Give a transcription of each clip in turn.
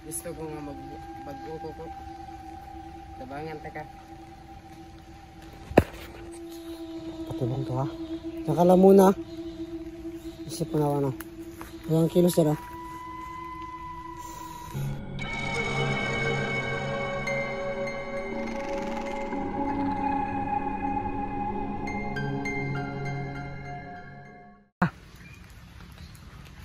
Gusto ko nga mag-uko ko. Tabangan ta ka. Patibong to ha. Nakala muna. Isip mo na ano. Ilang kilos dyan ha.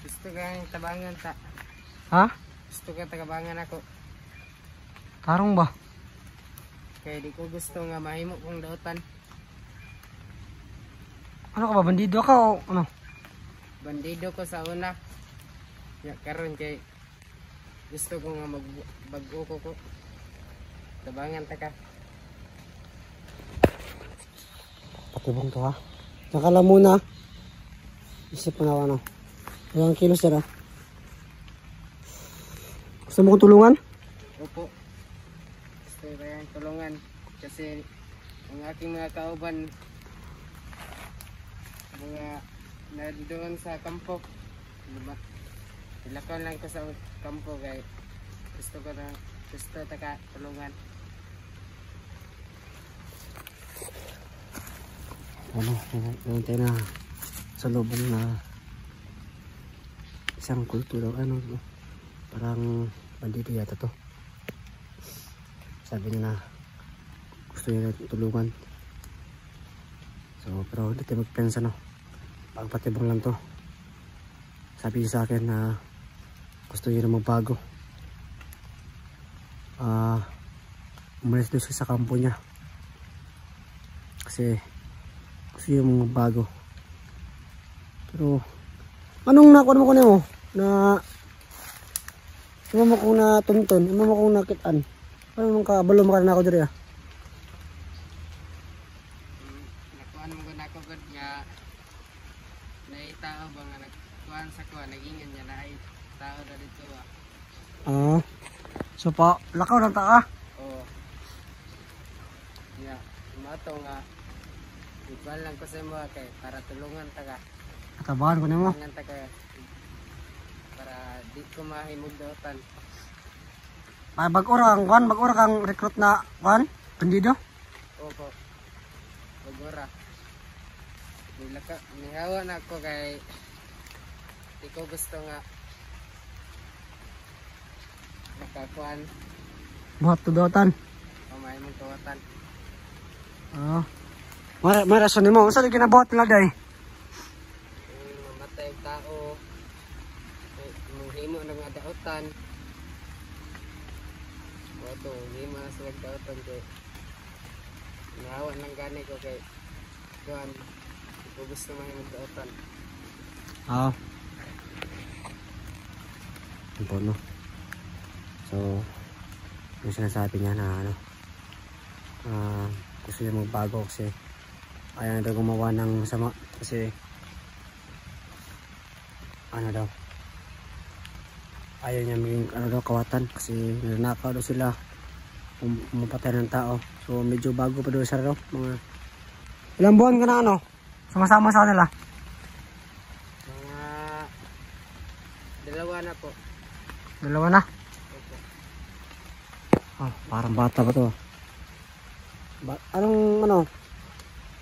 Gusto ka nga tabangan ta. Ha? Gusto ka tabangan ako. Tarong ba? Kaya di ko gusto nga mahimo kong dautan. Ano ka ba? Bandido ka o ano? Bandido ko sa una. Ya, karon kay gusto ko nga mag-uko ko. Tabangan ta ka. Patibong to ha. Nakala muna. Isip mo na ano. Ilang kilos dyan ha. Gusto mo kong tulungan? Opo. Gusto ko kayang tulungan. Kasi ang aking mga kauban mga doon sa kampo. Diba? Ilakaw lang ko sa kampo kay gusto ta ka tulungan. Ano, nantay na sa loob na isang kultura ano, parang bandido yata to. Sabi niya na gusto niya tulungan. So pero hindi tayo magpensa no, pagpatibong lang to. Sabi niya sa akin na gusto niya na magbago. Umalis doon siya sa kampo niya kasi gusto niya magbago. Pero anong nakuha mo ko na mo na mo kong natuntun, mo kong nakitaan. Ano mong kabalo mo ka na ako diri ah. Nakuan mo na ako gud nga naitao ba nga nagkuan sa kuan nagingan niya na ay tao na dito ah. So pa lakaw lang ta ah. Oo. Ya, mato nga igual lang ko sa mo kay para tulungan ta ka. Katabahan ko nimo. Tulungan ta ka para di ko mahimog dautan. Ay bag-ora kang recruit na kuan, bandido. Opo. Bagora. Nihawa na ako kay di ko gusto nga nakakuan. Buhat to dotan. Pamay mong kawatan. May rason nimo. Unsa di ginabuhat nila day? Mamatay ang tao. Himo ng nga dautan. Wato, himo na sila dautan kay nihawa lang gani ko kay kuan. Di ko gusto mahimog dautan. Ito no. So, yung sinasabi niya na ano, gusto niya magbago kasi ayaw na daw gumawa ng masama kasi ano daw, ayaw niya maging ano daw kawatan kasi nanakaw daw sila, pumapatay ng tao. So medyo bago pa daw siya daw, mga ilang buwan ka na ano sumasama sa kanila? Mga dalawa na po. Dalawa na? Opo. Parang bata pa to. Anong ano?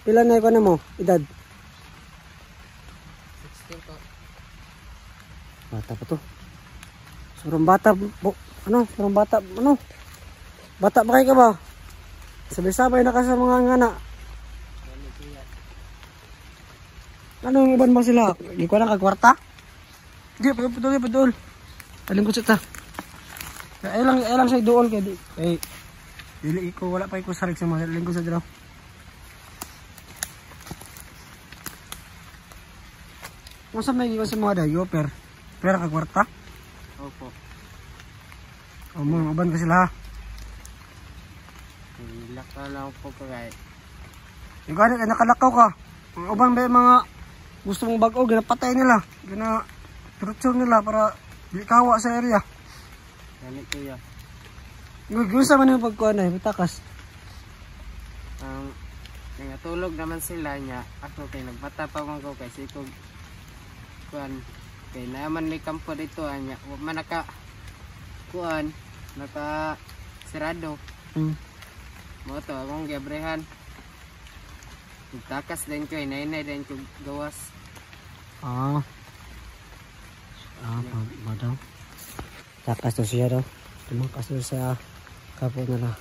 Ilan na ikaw na mo? Edad? 16 po. Bata pa to. Surang bata surang bata bata pa kayo ka ba? Sabay-sabay na ka sa mga ngana. Anong iban mo sila? Hindi ko lang kagwarta? Hindi, padul. Aling ko siya ta. Ilang siya doon kaya di. Dili ko wala pa ko sarig sa mga linggo sa draw. Kung saan may iwan sa mga dayo, pera kagwarta? Opo. Mga uban ka sila ha? Lakaw lang po ko kay. Yung gani, nakalakaw ka. Mga uban ba yung mga gusto mong bago, ginapatay nila. Gina-torture nila para di kawa sa area. Ganit kuya. Gusto man yung pagkuhan na, takas. Nangatulog naman sila niya. Ako kay nagbata pa man ko kay sikog kuan kay naman may kampo dito anya. Manaka kuan naka sirado. Mo to akong gabrehan. Takas din ko, inay din ko gawas. Madaw. Takas to siya daw. Tumakas to sa kapo nila.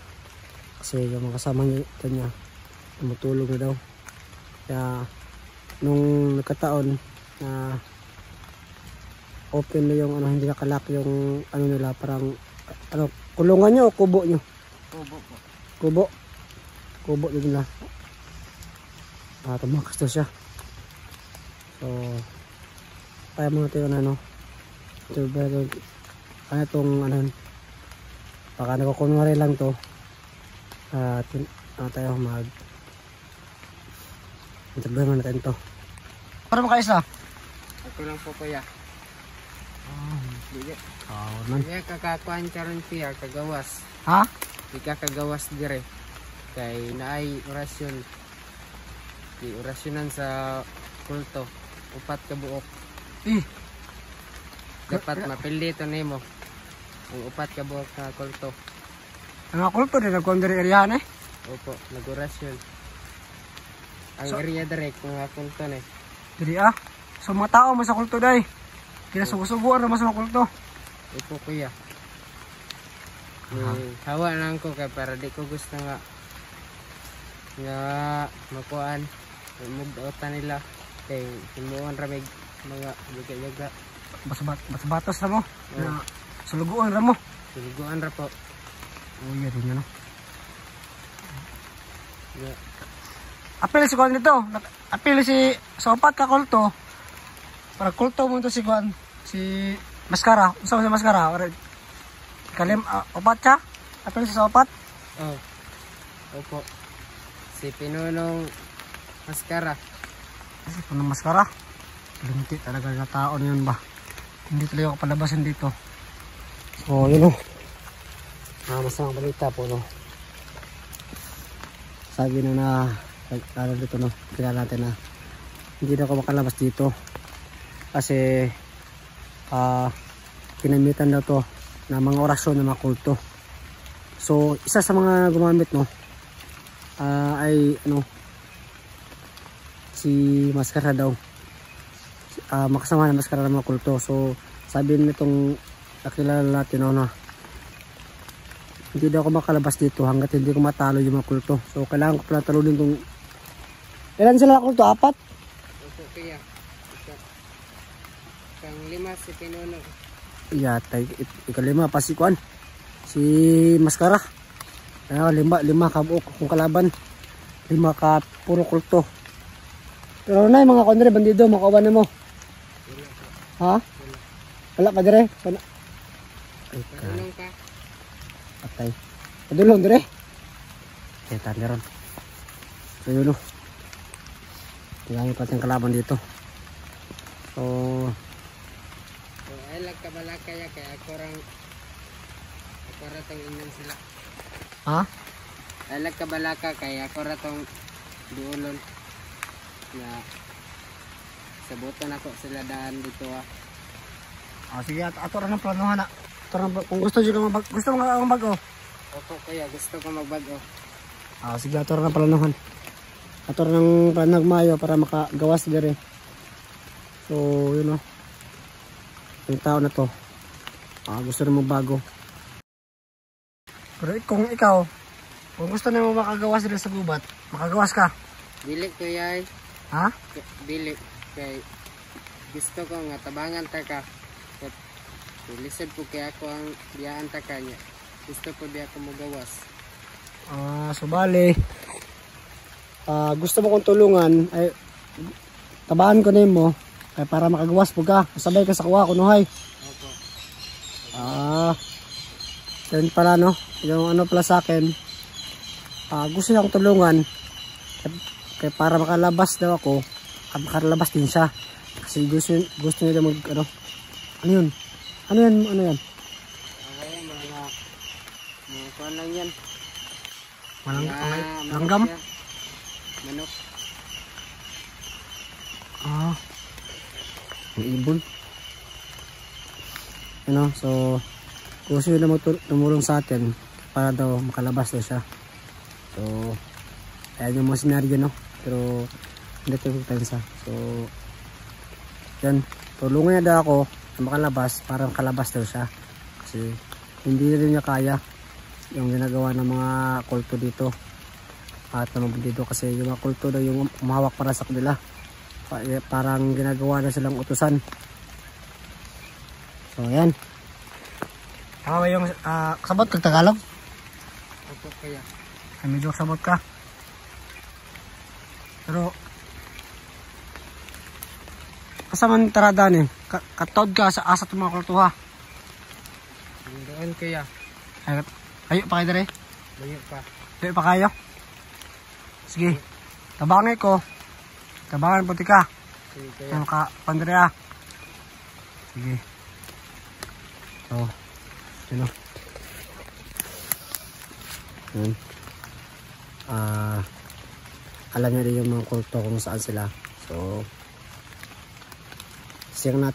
Kasi yung mga kasama niya, tumutulog na daw. Kaya nung nagkataon na open na yung ano, hindi nakalak yung ano nila, parang ano, kulungan nyo o kubo nyo? Kubo po. Kubo yun nila. Tumakas to siya. So kaya mo natin yung ano, ito pero ano itong ano, baka nakakunwari lang to. Tayo interview natin to. Para makaisa? Ako lang po kuya. Hindi. Man. Kaya kakakuan karon siya kagawas. Ha? Di ka kagawas dire. Kay naay orasyon. Di orasyonan sa kulto. 4 ka buok. Dapat mapili to nimo. Ang 4 ka buok na kulto. Ang kulto din nagkondiri area eh. Opo, nag-orasyon. Ang area direct mga kulto na. Diri so mga tao mo sa kulto day. Kinasugusuguan naman sa mga kulto. Opo kuya. Hawa lang ko kay para di ko gusto nga makuan mugdautan nila kay himuon ramig mga yaga-yaga. Batos na mo. Suluguan ra mo. Suluguan ra po. Iya din ano. Yeah. Apil si Kuan dito. Apil si sopat ka kulto. Para kulto mo to si Kuan. Si Maskara. Unsa si Maskara? Opat siya? Apil si sopat? Oh. Opo. Si Pinunong Maskara. Si Pinunong Maskara? Linti talaga na taon yun ba? Hindi talaga ako palabasin dito. So yun o. Masamang balita po no. Sabi na ano dito no, kailangan natin na hindi na ako makalabas dito kasi kinamitan daw to na mga orasyon ng mga kulto. So isa sa mga gumamit no ay ano si Maskara daw, makasama ng Maskara ng mga kulto. So sabi nitong nakilala natin no, na hindi daw ako makalabas dito hanggat hindi ko matalo yung mga kulto. So kailangan ko pala talunin kung ilan sila kulto? 4? Opo kaya. Kang 5 si Pinunong. Yatay, ika-5 pa si Kuan. Si Maskara. 5 kabuok kung kalaban. 5 ka puro kulto. Pero na yung mga kondre bandido, makawan na mo. Ha? Wala pa dire? Ay ka. Patay. Padulong dire. Kita meron. So yun o. Tingnan pa tayong kalaban dito. So ay lang kaya ako ratong inom sila. Ha? Ay lang kabalaka kaya ako ratong duulon na sabuton ako sila daan dito Sige, ato ra ng planuhan na. Kung gusto nyo kang magbago. Opo kaya gusto ko magbago. Sige, ato ra ng planuhan. Ato ra ng planag Mayo para makagawas dire. So yun o. Yung tao na to gusto na magbago. Pero kung ikaw, kung gusto na mo makagawas dire sa gubat, makagawas ka. Dili kuya. Ha? Dili kay gusto ko nga tabangan ta ka. Lisod po kaya ako ang biyaan ta kanya. Gusto ko biya ko magawas. So bali gusto mo kong tulungan ay tabahan ko nimo ay para makagawas po ka. Sabay ka sa kuha kunuhay. Opo. Then pala no, yung ano pala sa akin, gusto niya akong tulungan kaya para makalabas daw ako at makalabas din siya kasi gusto niya mag ano yun. Ano yan? Okay, mga kuwan lang yan. Langgam? Manok. Ang ibon. So gusto nila tumulong sa atin para daw makalabas daw siya. So, ayan yung mga senaryo, no? Pero, hindi ito pensa. So, yan. Tulungan niya daw ako na makalabas para makalabas daw siya. Kasi, hindi rin niya kaya yung ginagawa ng mga kulto dito. At naman dito kasi yung mga kulto daw yung umahawak para sa kanila. Parang ginagawa na silang utusan. So, yan. Tama yung kasabot kag Tagalog? Opo kuya. Ay, medyo kasabot ka. Pero kasaman taradan eh. Katod ka sa asa itong mga kultuha. Doon kuya. Ayo pa kayo dere? Layo pa. Ayo pa kayo? Sige. Tabangan ko. Tabangan puti ka. Sige kuya. Yung ka pandrea. Sige. So. Yun o. Yun. Alam niya rin yung mga kulto kung saan sila. So, testingan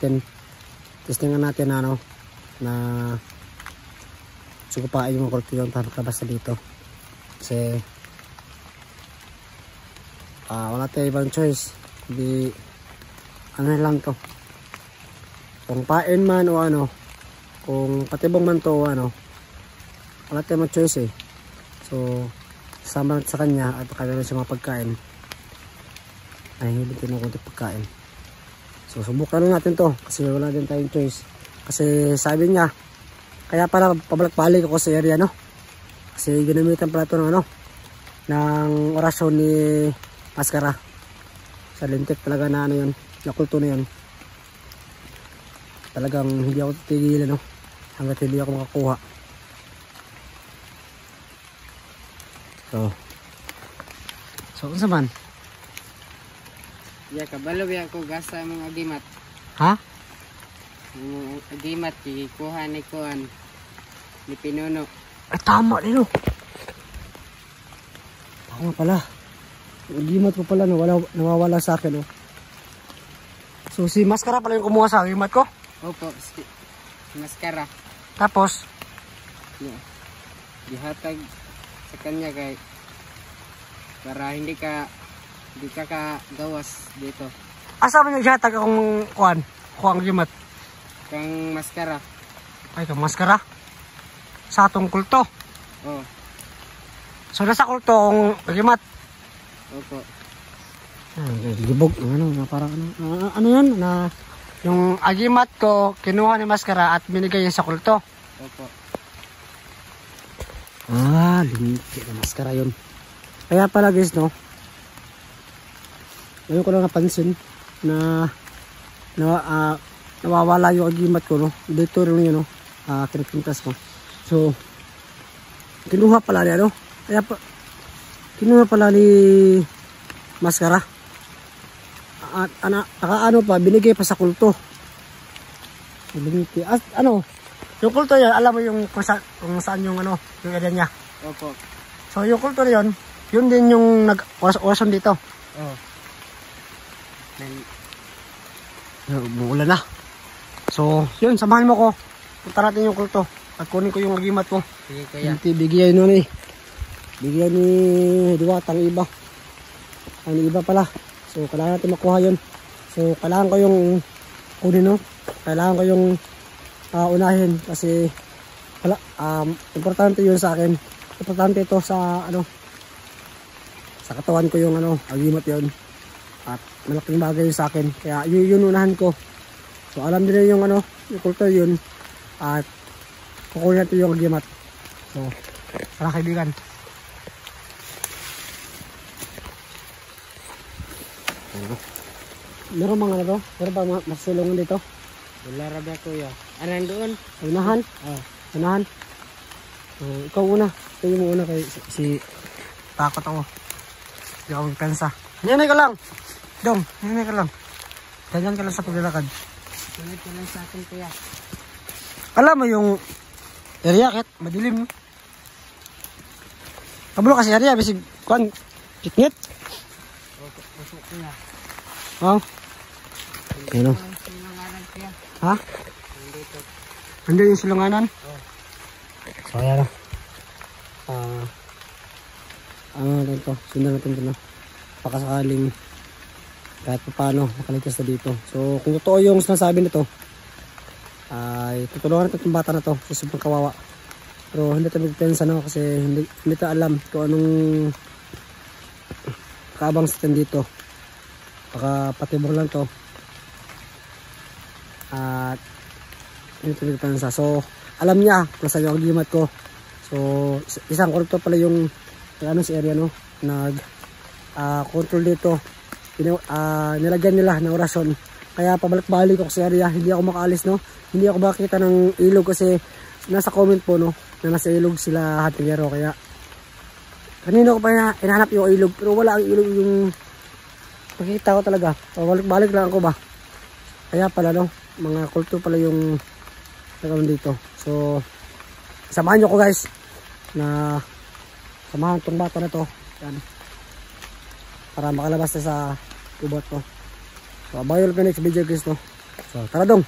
natin ano, na sugupain yung mga kulto yung pagkabasa dito. Kasi, wala tayo ibang choice. Hindi, ano lang to. Kung pain man o ano, kung patibong man to o ano, wala tayo ibang choice eh. So, sama sa kanya at kanya sa mga pagkain ay hindi din ng konti pagkain. So subukan lang natin to kasi wala din tayong choice. Kasi sabi niya kaya para pabalik-balik ako sa area, no? Kasi ginamitan pala ito ng ano, ng orasyon ni Maskara. Sa lintik talaga na ano yun, na kulto na yun. Talagang hindi ako tigilan, no? Hanggat hindi ako makakuha. So unsa man? Ya kabalo biya ko gasa mong agimat. Ha? Mong agimat kikuha ni kuan ni Pinuno. Ay tama din, no? Tama pala. Yung agimat ko pala nawawala sa akin, no? So si Maskara pala yung kumuha sa agimat ko? Opo, Maskara. Tapos? Yeah. Dihatag sa kanya kay para hindi ka kagawas dito. Asa man yung ihatag akong kuwang agimat? Kang Maskara. Ay, kang Maskara? Sa atong kulto? Oh. So nasa kulto akong agimat? Opo. Libog, ano, parang ano yan, na yung agimat ko kinuha ni Maskara at binigay niya sa kulto. Opo. Limiti na Maskara yun. Kaya pala guys, no, ngayon ko lang napansin na nawawala yung agimat ko, no. Dito rin yun, no, pinagpintas ko. So kinuha pala niya, no. Kaya kinuha pala ni Maskara at ano pa, binigay pa sa kulto. Limiti. At ano, yung kulto yan, alam mo yung kung saan yung ano, yung area niya. Opo. So yung kulto na yun din yung nag-orasyon dito. Oh. Umuulan na. So yun, samahan mo ko. Punta natin yung kulto at kunin ko yung agimat ko. Sige kuya. Bigyan nun eh. Bigyan ni Diwat ang iba. Ang iba pala. So kailangan natin makuha yun. So kailangan ko yung kunin, no. Kailangan ko yung unahin kasi importante yun sa akin. Importante ito sa ano, sa katawan ko yung ano, agimat yun. At malaking bagay yun sa akin. Kaya yun unahan ko. So alam din yung ano, yung kulto yun. At kukunin natin yung agimat. So tara kaibigan. Meron mga ano to? Meron pa mga masulungan dito? Wala rabi kuya. Anan doon? Unahan? Oh. Unahan? Ikaw una. Ikaw yung una kay si takot ako. Hindi ako magpensa. Hinay ka lang! Dong, hinay ka lang. Ganyan ka lang sa paglalakad. Sunod ka lang sa akin kuya. Alam mo yung area kahit madilim. Kabalo kasi area, bisig kuhan, kitngit. Opo, kuya. Oh. Ano? Sinunganan kuya. Ha? Nandito. Nandiyan yung sulunganan? Oh. So ayan na. Ano natin to? Sundan natin ito na. Pakasakaling kahit pa paano makaligtas na dito. So kung totoo yung sinasabi nito, ay tutulungan natin itong bata na to sa sobrang kawawa. Pero hindi tayo magpensa no, kasi hindi tayo alam kung anong kaabang sa dito. Baka patibor lang to. At hindi tayo magpensa. So alam niya nasa yung agimat ko. So isang korupto pala yung ano si area no, nag control dito. Nilagyan nila ng orasyon. Kaya pabalik-balik ako sa area, hindi ako makaalis no. Hindi ako makakita ng ilog kasi nasa comment po no, na nasa ilog sila hatingero. Kaya kanina ko pa hinahanap yung ilog, pero wala ang ilog yung makikita ko talaga. Pabalik-balik lang ako ba. Kaya pala no, mga kulto pala yung nagawin dito. So samahan nyo ko guys na samahan tong bata na to. Yan. Para makalabas na sa kubot to. So abangan nyo next video guys no. So tara dong.